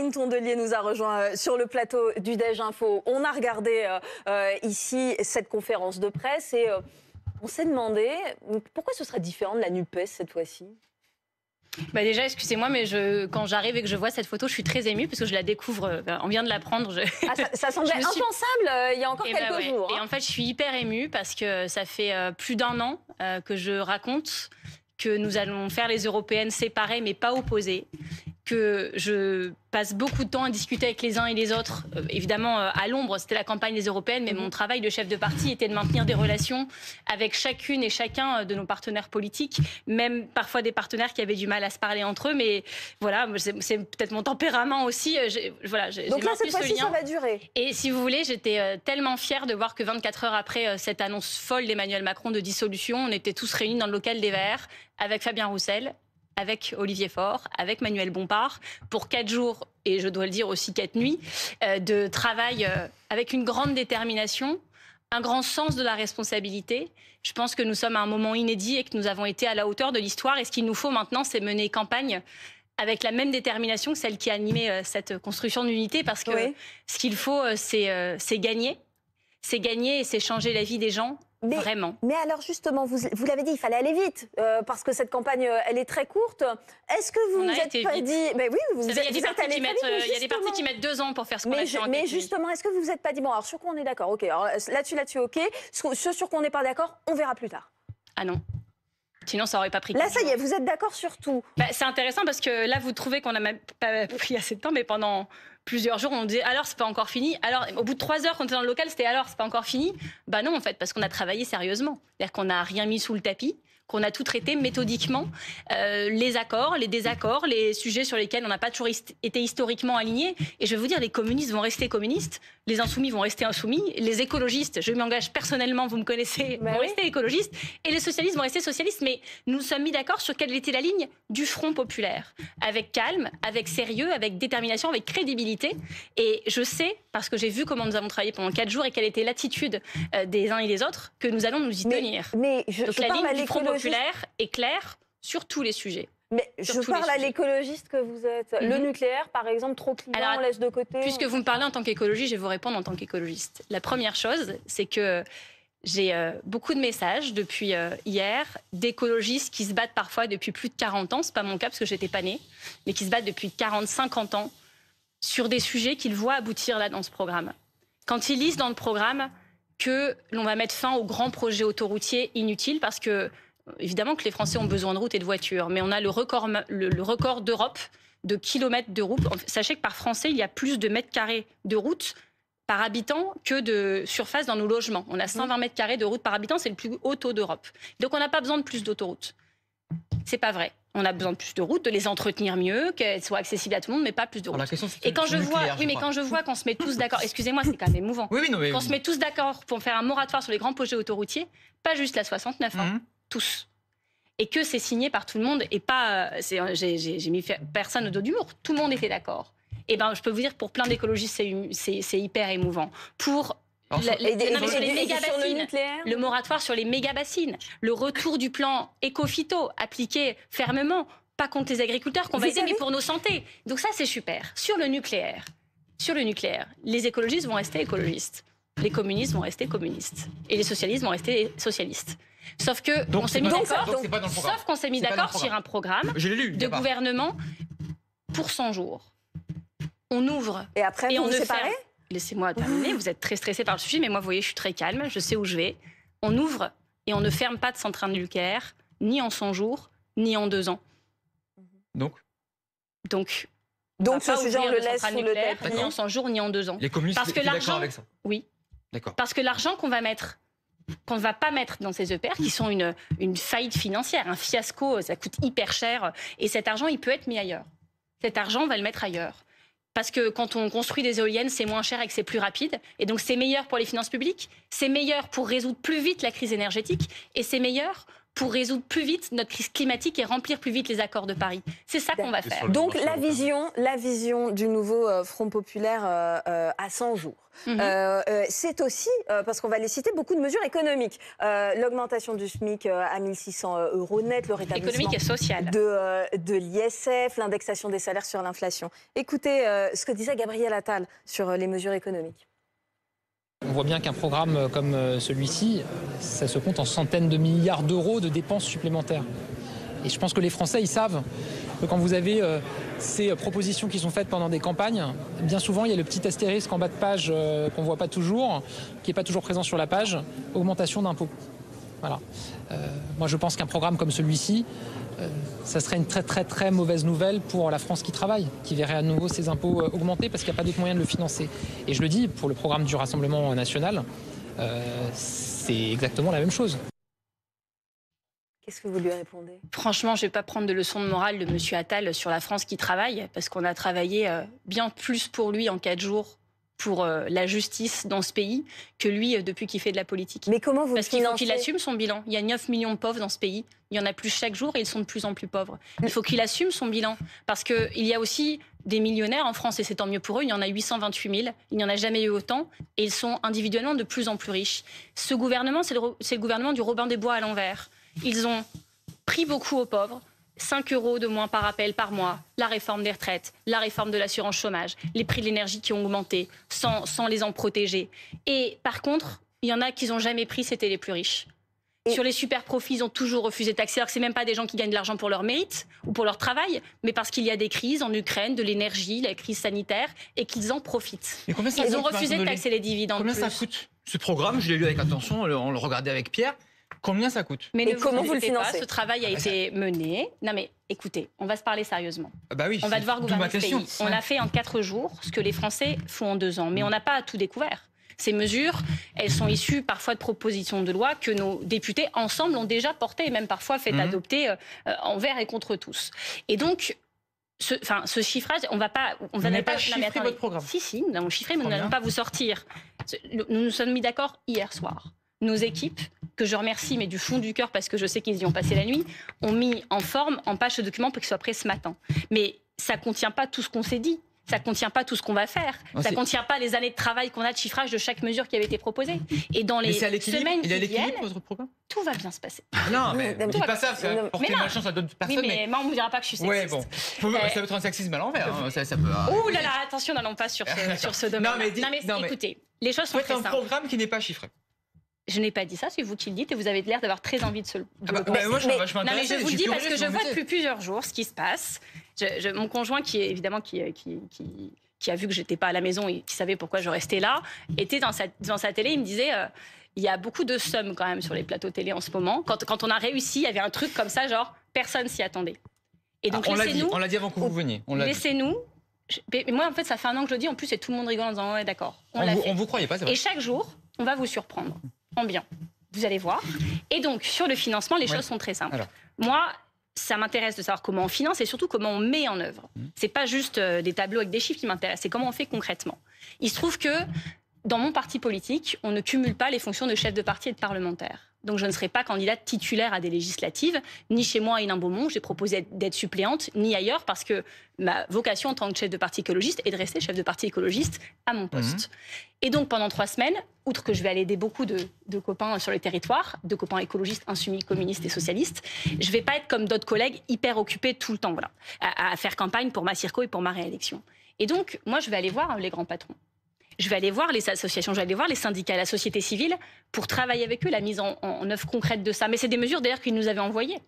Guillaume Tondelier nous a rejoint sur le plateau du Déj Info. On a regardé ici cette conférence de presse et on s'est demandé pourquoi ce serait différent de la NUPES cette fois-ci. Bah déjà, excusez-moi, mais quand j'arrive et que je vois cette photo, je suis très émue parce que je la découvre. On vient de l'apprendre. Ça semblait impensable il y a encore quelques jours. Et en fait, je suis hyper émue parce que ça fait plus d'1 an que je raconte que nous allons faire les européennes séparées mais pas opposées, que je passe beaucoup de temps à discuter avec les uns et les autres, évidemment à l'ombre, c'était la campagne des européennes, mais mon travail de chef de parti était de maintenir des relations avec chacune et chacun de nos partenaires politiques, même parfois des partenaires qui avaient du mal à se parler entre eux, mais voilà, c'est peut-être mon tempérament aussi. Donc là, cette fois-ci, ça va durer. Et si vous voulez, j'étais tellement fière de voir que 24 heures après cette annonce folle d'Emmanuel Macron de dissolution, on était tous réunis dans le local des Verts, avec Fabien Roussel, avec Olivier Faure, avec Manuel Bompard, pour 4 jours, et je dois le dire aussi 4 nuits, de travail avec une grande détermination, un grand sens de la responsabilité. Je pense que nous sommes à un moment inédit et que nous avons été à la hauteur de l'histoire. Et ce qu'il nous faut maintenant, c'est mener campagne avec la même détermination que celle qui a animé cette construction d'unité, parce que ce qu'il faut, c'est gagner. C'est gagner et c'est changer la vie des gens. Vraiment. Mais alors justement, vous l'avez dit, il fallait aller vite parce que cette campagne, elle est très courte. Est-ce que vous vous êtes pas dit... Mais oui, vous êtes allé très vite. Il y a des partis qui mettent 2 ans pour faire ce qu'on a fait en 4 nuits. Mais justement, est-ce que vous vous êtes pas dit, bon, alors sur quoi on est d'accord, ok, alors là-dessus, ok, ce sur quoi on n'est pas d'accord, on verra plus tard. Ah non. Sinon, ça n'aurait pas pris. Là, ça y est, vous êtes d'accord sur tout. C'est intéressant parce que là, vous trouvez qu'on n'a même pas pris assez de temps, mais pendant plusieurs jours, on disait alors c'est pas encore fini. Alors, au bout de 3 heures, quand on était dans le local, c'était alors c'est pas encore fini. Bah non, en fait, parce qu'on a travaillé sérieusement. C'est-à-dire qu'on n'a rien mis sous le tapis, qu'on a tout traité méthodiquement, les accords, les désaccords, les sujets sur lesquels on n'a pas toujours été historiquement alignés. Et je vais vous dire, les communistes vont rester communistes, les insoumis vont rester insoumis, les écologistes, je m'engage personnellement, vous me connaissez, vont rester écologistes, et les socialistes vont rester socialistes. Mais nous nous sommes mis d'accord sur quelle était la ligne du Front populaire, avec calme, avec sérieux, avec détermination, avec crédibilité. Et je sais, parce que j'ai vu comment nous avons travaillé pendant 4 jours et quelle était l'attitude des uns et des autres, que nous allons nous y tenir. Donc la ligne du Front populaire est claire sur tous les sujets. Mais je parle à l'écologiste que vous êtes. Le nucléaire, par exemple, trop clivant, on laisse de côté. Puisque vous me parlez en tant qu'écologiste, je vais vous répondre en tant qu'écologiste. La première chose, c'est que j'ai beaucoup de messages depuis hier d'écologistes qui se battent parfois depuis plus de 40 ans. C'est pas mon cas parce que j'étais pas née, mais qui se battent depuis 40-50 ans sur des sujets qu'ils voient aboutir là dans ce programme. Quand ils lisent dans le programme que l'on va mettre fin aux grands projets autoroutiers inutiles, parce que évidemment que les Français ont besoin de routes et de voitures, mais on a le record d'Europe de kilomètres de route. Sachez que par Français, il y a plus de mètres carrés de route par habitant que de surface dans nos logements. On a 120 mètres carrés de route par habitant, c'est le plus haut taux d'Europe. Donc on n'a pas besoin de plus d'autoroutes. C'est pas vrai. On a besoin de plus de routes, de les entretenir mieux, qu'elles soient accessibles à tout le monde, mais pas plus de routes. Et quand je vois, qu'on se met tous d'accord, excusez-moi, c'est quand même émouvant. Qu'on se met tous d'accord pour faire un moratoire sur les grands projets autoroutiers, pas juste la 69, tous. Et que c'est signé par tout le monde et pas, j'ai mis personne au dos du mur. Tout le monde était d'accord. Et ben, je peux vous dire, pour plein d'écologistes, c'est hyper émouvant. Pour les méga-bassines, le moratoire sur les méga-bassines, le retour du plan éco-phyto appliqué fermement, pas contre les agriculteurs qu'on va aider, mais pour nos santé. Donc ça, c'est super. Sur le nucléaire, les écologistes vont rester écologistes. Les communistes vont rester communistes. Et les socialistes vont rester socialistes. Sauf que on s'est mis d'accord sur un programme de gouvernement pour 100 jours. On ouvre et après vous vous séparez. Laissez-moi terminer, vous êtes très stressé par le sujet, mais moi, vous voyez, je suis très calme, je sais où je vais. On ouvre et on ne ferme pas de centrale nucléaire, ni en 100 jours, ni en 2 ans. Donc ce sujet, on le laisse sous le tapis. Ni en 100 jours, ni en 2 ans. Les communistes étaient d'accord avec ça? Oui. D'accord. Parce que l'argent qu'on ne va pas mettre dans ces EPR, qui sont une faillite financière, un fiasco, ça coûte hyper cher, et cet argent, il peut être mis ailleurs. Cet argent, on va le mettre ailleurs. Parce que quand on construit des éoliennes, c'est moins cher et que c'est plus rapide. Et donc, c'est meilleur pour les finances publiques, c'est meilleur pour résoudre plus vite la crise énergétique, et c'est meilleur pour résoudre plus vite notre crise climatique et remplir plus vite les accords de Paris. C'est ça qu'on va faire. Donc la vision du nouveau Front populaire à 100 jours. C'est aussi, parce qu'on va les citer, beaucoup de mesures économiques. L'augmentation du SMIC à 1 600 € net, le rétablissement économique et social de l'ISF, l'indexation des salaires sur l'inflation. Écoutez ce que disait Gabriel Attal sur les mesures économiques. On voit bien qu'un programme comme celui-ci, ça se compte en centaines de milliards d'euros de dépenses supplémentaires. Et je pense que les Français, ils savent que quand vous avez ces propositions qui sont faites pendant des campagnes, bien souvent, il y a le petit astérisque en bas de page qu'on ne voit pas toujours, qui n'est pas toujours présent sur la page, augmentation d'impôts. Voilà. Moi, je pense qu'un programme comme celui-ci, ça serait une très très très mauvaise nouvelle pour la France qui travaille, qui verrait à nouveau ses impôts augmenter parce qu'il n'y a pas d'autre moyen de le financer. Et je le dis, pour le programme du Rassemblement national, c'est exactement la même chose. Qu'est-ce que vous lui répondez? Franchement, je ne vais pas prendre de leçons de morale de M. Attal sur la France qui travaille, parce qu'on a travaillé bien plus pour lui en 4 jours pour la justice dans ce pays que lui depuis qu'il fait de la politique. Mais comment vous Parce qu'il faut qu'il assume son bilan. Il y a 9 millions de pauvres dans ce pays. Il y en a plus chaque jour et ils sont de plus en plus pauvres. Il faut qu'il assume son bilan. Parce qu'il y a aussi des millionnaires en France et c'est tant mieux pour eux. Il y en a 828 000. Il n'y en a jamais eu autant. Et ils sont individuellement de plus en plus riches. Ce gouvernement, c'est le gouvernement du Robin des Bois à l'envers. Ils ont pris beaucoup aux pauvres. 5 € de moins par appel par mois, la réforme des retraites, la réforme de l'assurance chômage, les prix de l'énergie qui ont augmenté sans les en protéger. Et par contre, il y en a qui n'ont jamais pris, c'était les plus riches. Sur les super profits, ils ont toujours refusé de taxer. Alors que ce n'est même pas des gens qui gagnent de l'argent pour leur mérite ou pour leur travail, mais parce qu'il y a des crises en Ukraine, de l'énergie, la crise sanitaire, et qu'ils en profitent. Ils ont refusé de taxer les dividendes. Combien ça coûte ce programme? Je l'ai lu avec attention, on le regardait avec Pierre. Combien ça coûte? Mais comment vous le financez? Ce travail a été mené. Non mais écoutez, on va se parler sérieusement. Oui, on va devoir gouverner ce pays. On l'a fait en 4 jours, ce que les Français font en 2 ans. Mais on n'a pas tout découvert. Ces mesures, elles sont issues parfois de propositions de loi que nos députés ensemble ont déjà portées et même parfois fait adopter envers et contre tous. Et donc, ce chiffrage, on va pas... Vous n'avez pas chiffré votre programme? Si, nous avons chiffré, mais nous n'allons pas vous sortir. Nous nous sommes mis d'accord hier soir. Nos équipes, que je remercie, mais du fond du cœur, parce que je sais qu'ils y ont passé la nuit, ont mis en forme, en page ce document pour qu'il soit prêt ce matin. Mais ça ne contient pas tout ce qu'on s'est dit. Ça ne contient pas tout ce qu'on va faire. Ça ne contient pas les années de travail qu'on a de chiffrage de chaque mesure qui avait été proposée. Et dans les semaines qui viennent, votre programme? tout va bien se passer. Non, mais ne dis pas ça, ça va porter malchance à d'autres personnes. Oui, mais moi, on ne me dira pas que je suis sexiste. Ouais, bon. Ça peut être un sexisme à l'envers. Ça peut... Ouh là là, attention, n'allons pas sur ce domaine. Non, mais écoutez, les choses sont très simples. C'est un programme qui n'est pas chiffré. Je n'ai pas dit ça, c'est vous qui le dites et vous avez l'air d'avoir très envie de se le moi, je vous le dis parce que je vois depuis plusieurs jours ce qui se passe. Mon conjoint, qui est évidemment qui a vu que j'étais pas à la maison et qui savait pourquoi je restais là, était dans sa télé. Il me disait il y a beaucoup de sommes quand même sur les plateaux télé en ce moment. Quand on a réussi, il y avait un truc comme ça, genre personne s'y attendait. Et donc on l'a dit avant que vous veniez. Laissez-nous. Mais moi, en fait, ça fait 1 an que je le dis. En plus, et tout le monde rigole en disant ouais, d'accord. On vous croyait pas, c'est vrai. Et chaque jour, on va vous surprendre. En bien. Vous allez voir. Et donc, sur le financement, les choses sont très simples. Alors. Moi, ça m'intéresse de savoir comment on finance et surtout comment on met en œuvre. C'est pas juste des tableaux avec des chiffres qui m'intéressent, c'est comment on fait concrètement. Il se trouve que dans mon parti politique, on ne cumule pas les fonctions de chef de parti et de parlementaire. Donc je ne serai pas candidate titulaire à des législatives, ni chez moi à Hénin-Beaumont, j'ai proposé d'être suppléante, ni ailleurs, parce que ma vocation en tant que chef de parti écologiste est de rester chef de parti écologiste à mon poste. Et donc pendant 3 semaines, outre que je vais aller aider beaucoup de copains sur les territoires, de copains écologistes, insoumis, communistes et socialistes, je ne vais pas être comme d'autres collègues hyper occupés tout le temps à faire campagne pour ma circo et pour ma réélection. Et donc moi je vais aller voir les grands patrons. Je vais aller voir les associations, je vais aller voir les syndicats, la société civile, pour travailler avec eux la mise en œuvre concrète de ça. Mais c'est des mesures d'ailleurs qu'ils nous avaient envoyées.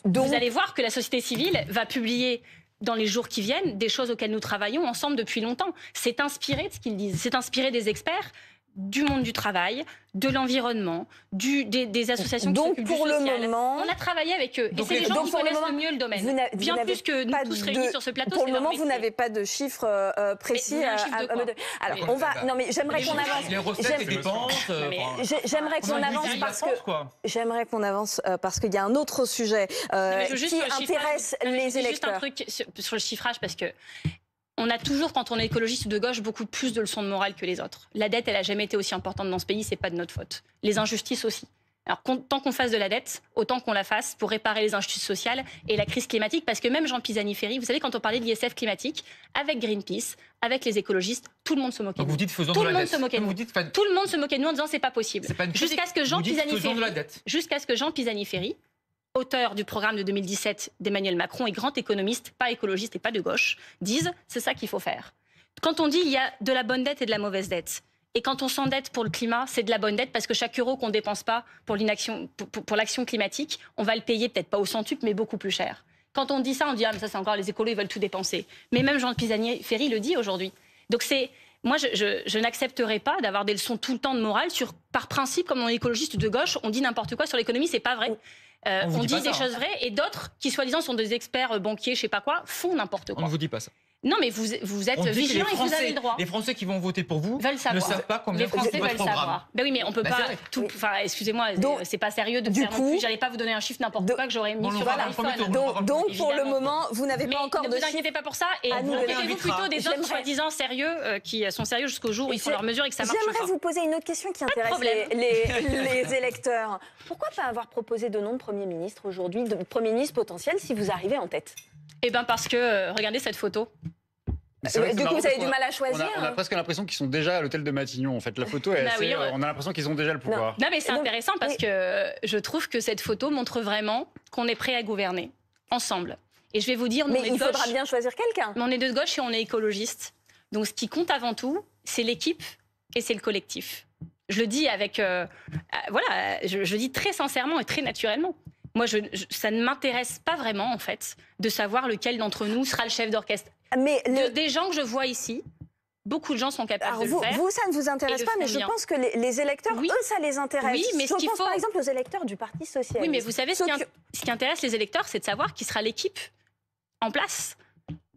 Vous allez voir que la société civile va publier dans les jours qui viennent des choses auxquelles nous travaillons ensemble depuis longtemps. C'est inspiré de ce qu'ils disent, c'est inspiré des experts du monde du travail, de l'environnement, des associations qui s'occupent du social. Moment, on a travaillé avec eux. Et c'est les gens qui connaissent le mieux le domaine. Bien plus que nous tous réunis sur ce plateau. Pour le moment, vous n'avez pas de chiffres précis à me donner. Alors, on va... Non, mais j'aimerais qu'on avance. Les recettes, les dépenses... J'aimerais qu'on avance parce que... J'aimerais qu'on avance parce qu'il y a un autre sujet qui intéresse les électeurs. Juste un truc sur le chiffrage, parce que on a toujours, quand on est écologiste de gauche, beaucoup plus de leçons de morale que les autres. La dette, elle n'a jamais été aussi importante dans ce pays, c'est pas de notre faute. Les injustices aussi. Alors, tant qu'on fasse de la dette, autant qu'on la fasse pour réparer les injustices sociales et la crise climatique. Parce que même Jean Pisani-Ferry, vous savez, quand on parlait de l'ISF climatique, avec Greenpeace, avec les écologistes, tout le monde se moquait de nous. Vous dites faisons Tout de le la monde dette. se moquait de nous. Tout le monde se moquait de nous en disant c'est pas possible. Jusqu'à ce que Jean Pisani-Ferry, auteur du programme de 2017 d'Emmanuel Macron et grand économiste, pas écologiste et pas de gauche, dise c'est ça qu'il faut faire. Quand on dit il y a de la bonne dette et de la mauvaise dette, et quand on s'endette pour le climat, c'est de la bonne dette parce que chaque euro qu'on ne dépense pas pour l'action climatique, on va le payer peut-être pas au centuple, mais beaucoup plus cher. Quand on dit ça, on dit ah mais ça c'est encore les écolos, ils veulent tout dépenser. Mais même Jean Pisani-Ferry le dit aujourd'hui. Donc moi je n'accepterai pas d'avoir des leçons tout le temps de morale par principe, comme on est écologiste de gauche, on dit n'importe quoi sur l'économie, c'est pas vrai. On dit des choses vraies et d'autres qui soi-disant sont des experts banquiers, je sais pas quoi, font n'importe quoi. On ne vous dit pas ça. Non, mais vous êtes vigilants et vous avez le droit. Les Français qui vont voter pour vous veulent savoir. ne savent pas combien les Français coûte votre veulent programme. savoir. Ben oui, mais on peut pas tout. Enfin, excusez-moi, c'est pas sérieux de faire non plus. J'allais pas vous donner un chiffre n'importe quoi que j'aurais mis sur l'iPhone. Donc pour le moment, vous n'avez pas encore de chiffres. Ne vous inquiétez pas pour ça et occupez-vous plutôt des autres soi-disant sérieux qui sont sérieux jusqu'au jour où ils font leurs mesures et que ça marche. J'aimerais vous poser une autre question qui intéresse les électeurs. Pourquoi pas avoir proposé de nom de Premier ministre aujourd'hui, de Premier ministre potentiel si vous arrivez en tête? Eh bien parce que regardez cette photo. Du coup, vous avez du mal à choisir. On a presque l'impression qu'ils sont déjà à l'hôtel de Matignon. En fait, la photo est assez, on a l'impression qu'ils ont déjà le pouvoir. Non, mais c'est intéressant parce que je trouve que cette photo montre vraiment qu'on est prêt à gouverner ensemble. Et je vais vous dire, mais il faudra bien choisir quelqu'un. On est de gauche et on est écologiste. Donc, ce qui compte avant tout, c'est l'équipe et c'est le collectif. Je le dis avec, voilà, je le dis très sincèrement et très naturellement. Moi, ça ne m'intéresse pas vraiment, en fait, de savoir lequel d'entre nous sera le chef d'orchestre. Mais des gens que je vois ici, beaucoup de gens sont capables de le faire. Vous, ça ne vous intéresse pas, mais je pense que les électeurs, eux, ça les intéresse. Oui, mais je pense par exemple aux électeurs du Parti socialiste. Oui, mais vous savez, ce qui intéresse les électeurs, c'est de savoir qui sera l'équipe en place.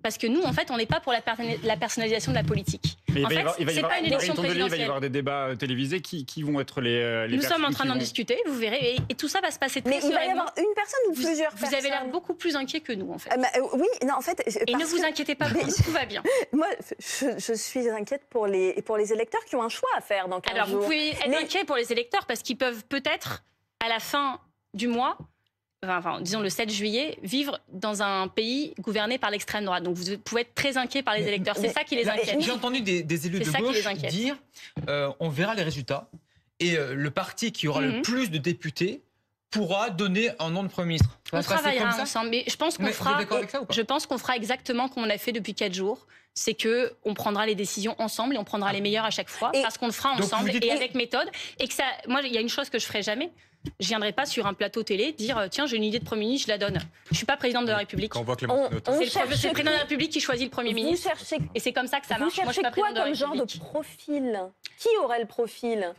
Parce que nous, en fait, on n'est pas pour la personnalisation de la politique. Mais en fait, c'est pas une élection présidentielle. Il va y avoir des débats télévisés. Qui vont être les Nous sommes en train d'en discuter, vous verrez. Et tout ça va se passer très sereinement. Mais il va y avoir une personne ou plusieurs personnes? Vous avez l'air beaucoup plus inquiet que nous, en fait. Oui, non, en fait... Et ne vous inquiétez pas, tout va bien. Moi, je suis inquiète pour les électeurs qui ont un choix à faire dans 15 jours. Alors, vous pouvez être inquiet pour les électeurs parce qu'ils peuvent peut-être, à la fin du mois... Enfin, disons le 7 juillet, vivre dans un pays gouverné par l'extrême droite. Donc vous pouvez être très inquiet par les électeurs. C'est ça qui les inquiète. J'ai entendu des élus de gauche dire on verra les résultats et le parti qui aura le plus de députés pourra donner un nom de Premier ministre. On travaillera ensemble. Mais je pense qu'on fera exactement comme on a fait depuis 4 jours. C'est qu'on prendra les décisions ensemble et on prendra les meilleures à chaque fois parce qu'on le fera ensemble et avec méthode. Et que ça, moi, il y a une chose que je ferai jamais. Je viendrai pas sur un plateau télé dire tiens, j'ai une idée de Premier ministre, je la donne. Je suis pas présidente de la République. C'est le président de la République qui choisit le Premier ministre. Et c'est comme ça que ça marche. Moi, je suis pas présidente de la République. Vous cherchez quoi comme genre de profil? Qui aurait le profil?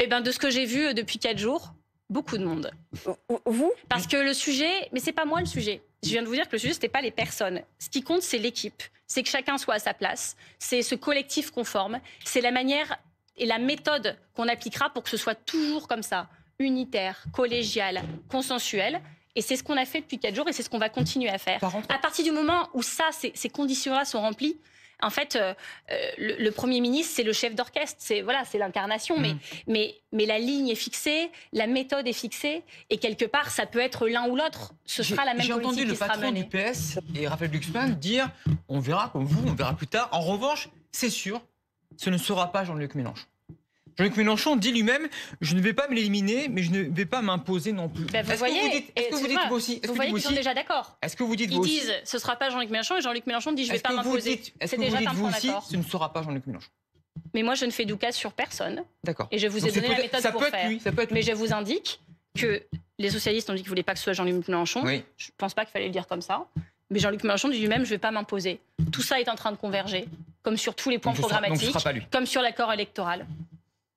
Eh ben, de ce que j'ai vu depuis 4 jours, beaucoup de monde. Vous? Parce que le sujet, mais c'est pas moi le sujet. Je viens de vous dire que le sujet, c'était pas les personnes. Ce qui compte, c'est l'équipe. C'est que chacun soit à sa place. C'est ce collectif qu'on forme. C'est la manière et la méthode qu'on appliquera pour que ce soit toujours comme ça. Unitaire, collégial, consensuel. Et c'est ce qu'on a fait depuis 4 jours et c'est ce qu'on va continuer à faire. À partir du moment où ces conditions-là sont remplies, en fait, le Premier ministre, c'est le chef d'orchestre, c'est l'incarnation, mais la ligne est fixée, la méthode est fixée, et quelque part, ça peut être l'un ou l'autre. Ce sera la même politique qui sera menée. J'ai entendu le patron du PS et Raphaël Glucksmann dire on verra comme vous, on verra plus tard. En revanche, c'est sûr, ce ne sera pas Jean-Luc Mélenchon. Jean-Luc Mélenchon dit lui-même je ne vais pas me l'éliminer, mais je ne vais pas m'imposer non plus. Ben vous voyez, est-ce que vous dites vous aussi? Vous voyez qu'ils sont déjà d'accord. Est-ce que vous dites vous aussi? Ils disent ce ne sera pas Jean-Luc Mélenchon et Jean-Luc Mélenchon dit je ne vais pas m'imposer. C'est déjà un point d'accord. Ce ne sera pas Jean-Luc Mélenchon. Mais moi je ne fais doucas sur personne. D'accord. Et je vous ai donné la méthode pour faire. Mais je vous indique que les socialistes ont dit qu'ils ne voulaient pas que ce soit Jean-Luc Mélenchon. Oui. Je ne pense pas qu'il fallait le dire comme ça. Mais Jean-Luc Mélenchon dit lui-même je ne vais pas m'imposer. Tout ça est en train de converger, comme sur tous les points programmatiques, comme sur l'accord électoral.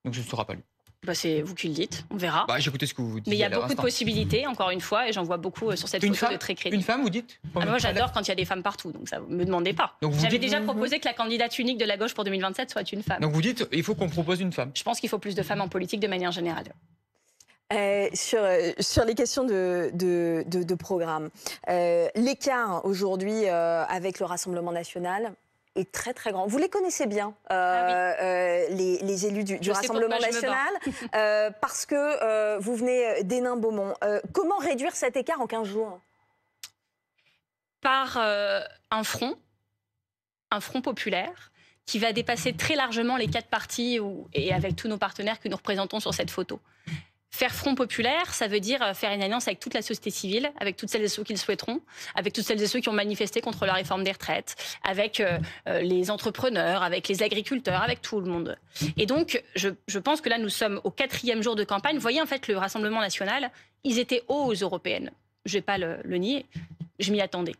Donc je ne serai pas lui. Bah c'est vous qui le dites, on verra. Bah, j'écoutais ce que vous dites. Mais il y a beaucoup de possibilités, encore une fois, et j'en vois beaucoup sur cette photo de très crédible. Une femme, vous dites? Moi, j'adore quand il y a des femmes partout, donc ça ne me demandez pas. J'avais déjà proposé que la candidate unique de la gauche pour 2027 soit une femme. Donc vous dites il faut qu'on propose une femme? Je pense qu'il faut plus de femmes en politique de manière générale. Sur les questions de programme, l'écart aujourd'hui avec le Rassemblement national, est très très grand. Vous les connaissez bien, les élus du Rassemblement national, parce que vous venez d'Hénin-Beaumont. Comment réduire cet écart en 15 jours? Par un front populaire qui va dépasser très largement les 4 partis et avec tous nos partenaires que nous représentons sur cette photo. Faire front populaire, ça veut dire faire une alliance avec toute la société civile, avec toutes celles et ceux qui le souhaiteront, avec toutes celles et ceux qui ont manifesté contre la réforme des retraites, avec les entrepreneurs, avec les agriculteurs, avec tout le monde. Et donc, je pense que là, nous sommes au 4e jour de campagne. Vous voyez, en fait, le Rassemblement national, ils étaient hauts aux européennes. Je ne vais pas le nier, je m'y attendais.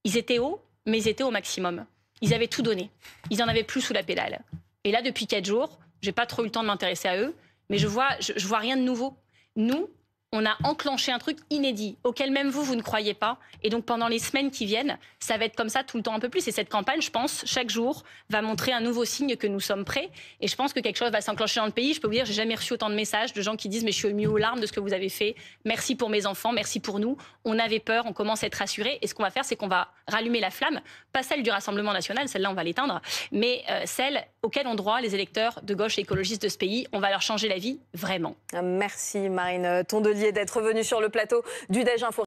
Ils étaient hauts, mais ils étaient au maximum. Ils avaient tout donné. Ils n'en avaient plus sous la pédale. Et là, depuis 4 jours, je n'ai pas trop eu le temps de m'intéresser à eux, mais je vois rien de nouveau. Nous, on a enclenché un truc inédit, auquel même vous ne croyez pas. Et donc, pendant les semaines qui viennent, ça va être comme ça tout le temps un peu plus. Et cette campagne, je pense, chaque jour, va montrer un nouveau signe que nous sommes prêts. Et je pense que quelque chose va s'enclencher dans le pays. Je peux vous dire, j'ai jamais reçu autant de messages de gens qui disent « mais je suis émue aux larmes de ce que vous avez fait. Merci pour mes enfants, merci pour nous. On avait peur, on commence à être rassurés. » Et ce qu'on va faire, c'est qu'on va rallumer la flamme. Pas celle du Rassemblement national, celle-là, on va l'éteindre. Mais celle auquel ont droit les électeurs de gauche et écologistes de ce pays. On va leur changer la vie, vraiment. Merci Marine Tondelier d'être venue sur le plateau du Déj Info.